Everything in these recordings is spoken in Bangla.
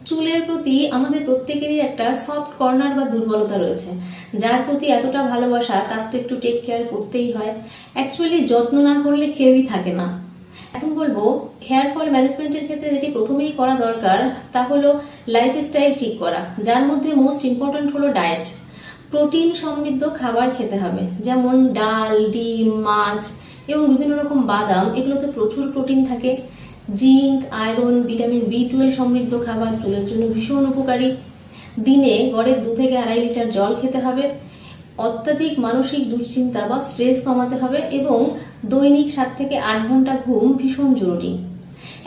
চুলের প্রতি আমাদের প্রত্যেকেরই একটা সফট কর্নার বা দুর্বলতা রয়েছে, যার প্রতি এতটা ভালোবাসা তার তো একটু টেক কেয়ার করতেই হয়। অ্যাকচুয়ালি যত্ন না করলে কেউই থাকে না। এখন বলবো হেয়ার ফল ম্যানেজমেন্টের ক্ষেত্রে যেটি প্রথমেই করা দরকার তা হলো লাইফস্টাইল ঠিক করা, যার মধ্যে মোস্ট ইম্পর্ট্যান্ট হলো ডায়েট। প্রোটিন সমৃদ্ধ খাবার খেতে হবে, যেমন ডাল, ডিম, মাছ এবং বিভিন্ন রকম বাদাম, এগুলোতে প্রচুর প্রোটিন থাকে। জিঙ্ক, আয়রন, ভিটামিন বি12 সমৃদ্ধ খাবার চুলের জন্য ভীষণ উপকারী। দিনে গড়ে 2 থেকে 2.5 লিটার জল খেতে হবে। অত্যাধিক মানসিক দুশ্চিন্তা বা স্ট্রেস কমাতে হবে এবং দৈনিক 7 থেকে 8 ঘন্টা ঘুম ভীষণ জরুরি।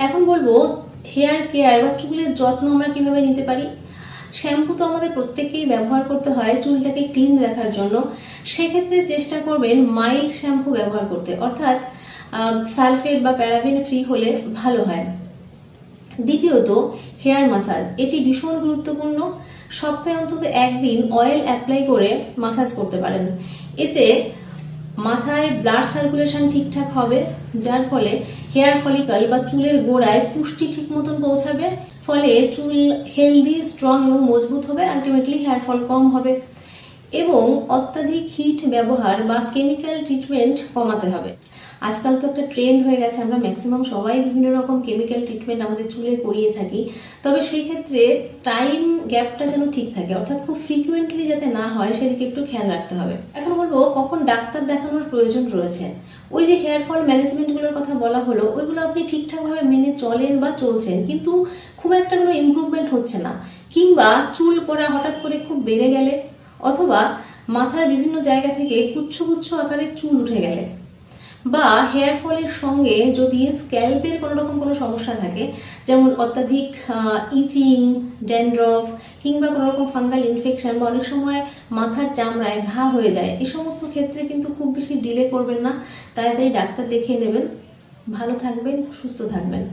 এখন বলবো হেয়ার কেয়ার বা চুলের যত্ন আমরা কিভাবে নিতে পারি। শ্যাম্পু তো আমাদের প্রত্যেককেই ব্যবহার করতে হয় চুলটাকে ক্লিন রাখার জন্য। সেক্ষেত্রে চেষ্টা করবেন মাইল্ড শ্যাম্পু ব্যবহার করতে, অর্থাৎ সালফেট বা প্যারাবেন ফ্রি হলে ভালো হয়। দ্বিতীয়ত হেয়ার মাসাজ, এটি ভীষণ গুরুত্বপূর্ণ। সপ্তাহে অন্তত একদিন অয়েল অ্যাপ্লাই করে মাসাজ করতে পারেন। এতে মাথায় ব্লাড সার্কুলেশন ঠিকঠাক হবে, যার ফলে হেয়ার ফলিকল বা চুলের গোড়ায় পুষ্টি ঠিক মতন পৌঁছাবে। ফলে চুল হেলদি, স্ট্রং এবং মজবুত হবে। আলটিমেটলি হেয়ার ফল কম হবে। এবং অত্যাধিক হিট ব্যবহার বা কেমিক্যাল ট্রিটমেন্ট কমাতে হবে। আজকাল তো একটা ট্রেন্ড হয়ে গেছে, আমরা ম্যাক্সিমাম সবাই বিভিন্ন রকম কেমিক্যাল ট্রিটমেন্ট আমাদের চুলে করিয়ে থাকি। তবে সেই ক্ষেত্রে টাইম গ্যাপটা যেন ঠিক থাকে, অর্থাৎ খুব ফ্রিকুয়েন্টলি যাতে না হয় সেদিকে একটু খেয়াল রাখতে হবে। এখন বলবো কখন ডাক্তার দেখানোর প্রয়োজন রয়েছে। ওই যে হেয়ার ফল ম্যানেজমেন্টগুলোর কথা বলা হলো, ওইগুলো আপনি ঠিকঠাকভাবে মেনে চলেন বা চলছেন, কিন্তু খুব একটা কোনো ইমপ্রুভমেন্ট হচ্ছে না, কিংবা চুল পড়া হঠাৎ করে খুব বেড়ে গেলে, অথবা মাথার বিভিন্ন জায়গা থেকে গুচ্ছ গুচ্ছ আকারে চুল উঠে গেলে, বা হেয়ার ফলের সঙ্গে যদি স্ক্যাল্পের কোনো রকম কোনো সমস্যা থাকে, যেমন অত্যাধিক ইচিং, ড্যান্ড্রফ, কিংবা কোনো রকম ফাঙ্গাল ইনফেকশন, বা অনেক সময় মাথার চামড়ায় ঘা হয়ে যায়, এই সমস্ত ক্ষেত্রে কিন্তু খুব বেশি ডিলে করবেন না, তাড়াতাড়ি ডাক্তার দেখিয়ে নেবেন। ভালো থাকবেন, সুস্থ থাকবেন।